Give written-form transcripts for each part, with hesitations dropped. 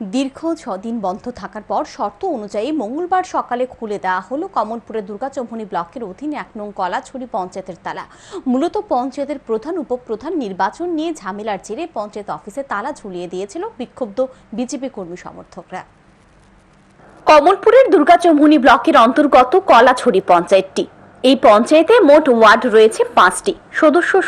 দীর্ঘ 6 দিন বন্ধ থাকার পর শর্ত অনুযায়ী মঙ্গলবার সকালে খুলে দেওয়া হলো কমলপুরের দুর্গাচৌমুহনী ব্লকের অধীন 1 নং কলাছড়ি পঞ্চায়েতের তালা। মূলত পঞ্চায়েতের প্রধান উপপ্রধান নির্বাচন নিয়ে ঝামেলার জেরে পঞ্চায়েত অফিসে তালা ঝুলিয়ে দিয়েছিল বিক্ষুব্ধ বিজেপি কর্মী সমর্থকরা। কমলপুরের দুর্গাচৌমুহনী ব্লকের অন্তর্গত কলাছড়ি পঞ্চায়েতটি। এই পঞ্চায়েতে মোট ওয়ার্ড রয়েছে 5টি,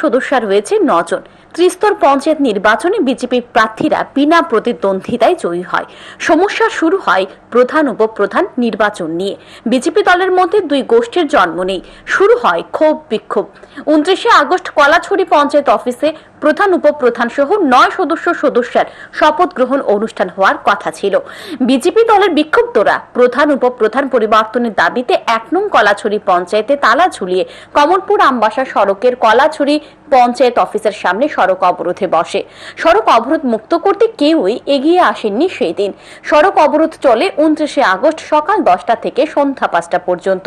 সদস্যা রয়েছে 9 জন। ত্রিস্তর পঞ্চায়েত নির্বাচনে বিজেপি প্রার্থীরা বিনা প্রতিদ্বন্দ্বিতায় জয়ী হয়। সমস্যা শুরু হয় প্রধান উপপ্রধান নির্বাচন নিয়ে। বিজেপি দলের মধ্যে দুই গোষ্ঠীর জন্ম নেই, শুরু হয় ক্ষোভ বিক্ষোভ। 29 আগস্ট কলাছড়ি পঞ্চায়েত অফিসে প্রধান উপপ্রধান সহ 9 সদস্যের শপথ গ্রহণ অনুষ্ঠান হওয়ার কথা ছিল। বিজেপি দলের বিক্ষুব্ধরা প্রধান উপপ্রধান পরিবর্তনের দাবিতে 1 নং কলাছড়ি পঞ্চায়েতে তালা ঝুলিয়ে কমলপুর আমবাসা সড়কের কলাছড়ি পঞ্চায়েত অফিসের সামনে সড়ক অবরোধে বসে। সড়ক অবরোধ মুক্ত করতে কেউই এগিয়ে আসেননি সেই দিন। সড়ক অবরোধ চলে 29 আগস্ট সকাল 10টা থেকে সন্ধ্যা 5টা পর্যন্ত।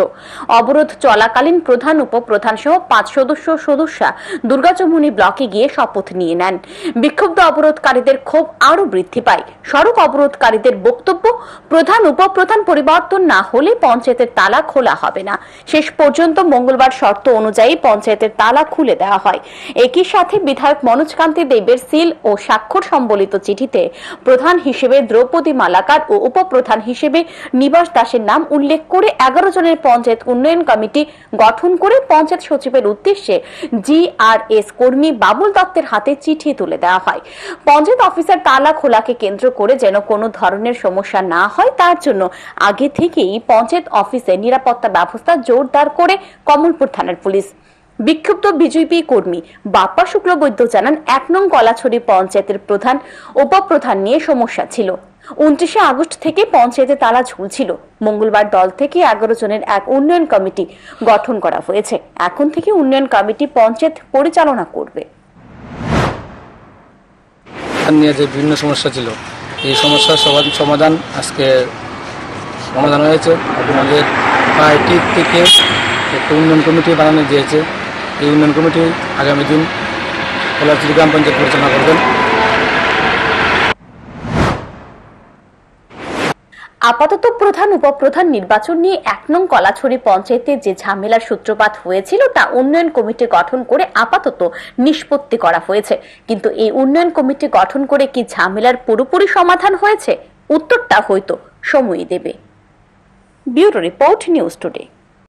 অবরোধ চলাকালীন প্রধান উপপ্রধান সহ 5 সদস্যা দুর্গাচৌমুহনী ব্লকে গিয়ে শপথ নিয়ে নেন। বিক্ষুব্ধ অবরোধকারীদের ক্ষোভ আরো বৃদ্ধি পায়। সড়ক অবরোধকারীদের বক্তব্য, প্রধান উপপ্রধান পরিবর্তন না হলে পঞ্চায়েতের তালা খোলা হবে না। শেষ পর্যন্ত মঙ্গলবার শর্ত অনুযায়ী পঞ্চায়েতের তালা খুলে দেওয়া হয়। একই সাথে বিধায়ক মনোজ কান্তি দেবের সিল ও স্বাক্ষর সম্বলিত চিঠিতে প্রধান হিসেবে দ্রৌপদী মালাকার ও উপপ্রধান হিসেবে নিবাস দাসের নাম উল্লেখ করে 11 জনের পঞ্চায়েত উন্নয়ন কমিটি গঠন করে পঞ্চায়েত সচিবের উদ্দেশ্যে GRS কর্মী বাবুল দত্তের হাতে চিঠি তুলে দেওয়া হয়। পঞ্চায়েত অফিসের তালা খোলাকে কেন্দ্র করে যেন কোনো ধরনের সমস্যা না হয় তার জন্য আগে থেকেই পঞ্চায়েত অফিসে নিরাপত্তা ব্যবস্থা জোরদার করে কমলপুর থানার পুলিশ। বিক্ষুব্ধ বিজেপি কর্মী বাপ্পা শুক্লবৈদ্য জানান, 1 নং কলাছড়ি পঞ্চায়েতের প্রধান উপপ্রধান নিয়ে সমস্যা ছিল। 29 আগস্ট থেকে পঞ্চায়েতে তালা ঝুলছিল। মঙ্গলবার দল থেকে 11 জনের এক উন্নয়ন কমিটি গঠন করা হয়েছে। এখন থেকে উন্নয়ন কমিটি পঞ্চায়েত পরিচালনা করবে। নিয়ে যে বিভিন্ন সমস্যা ছিল, এই সমস্যার সমাধান আজকে সমাধান হয়েছে। আমাদের পার্টি থেকে একটা উন্নয়ন কমিটি বানানো দিয়েছে। এই উন্নয়ন কমিটি আগামী দিন কলাছড়ি গ্রাম পঞ্চায়েত পরিচালনা করবেন। আপাতত প্রধান উপপ্রধান নির্বাচন নিয়ে 1 নং কলাছড়ি পঞ্চায়েতে যে ঝামেলার সূত্রপাত হয়েছিল তা উন্নয়ন কমিটি গঠন করে আপাতত নিষ্পত্তি করা হয়েছে। কিন্তু এই উন্নয়ন কমিটি গঠন করে কি ঝামেলার পুরোপুরি সমাধান হয়েছে? উত্তরটা হয়তো সময়ই দেবে। Bureau report, news today.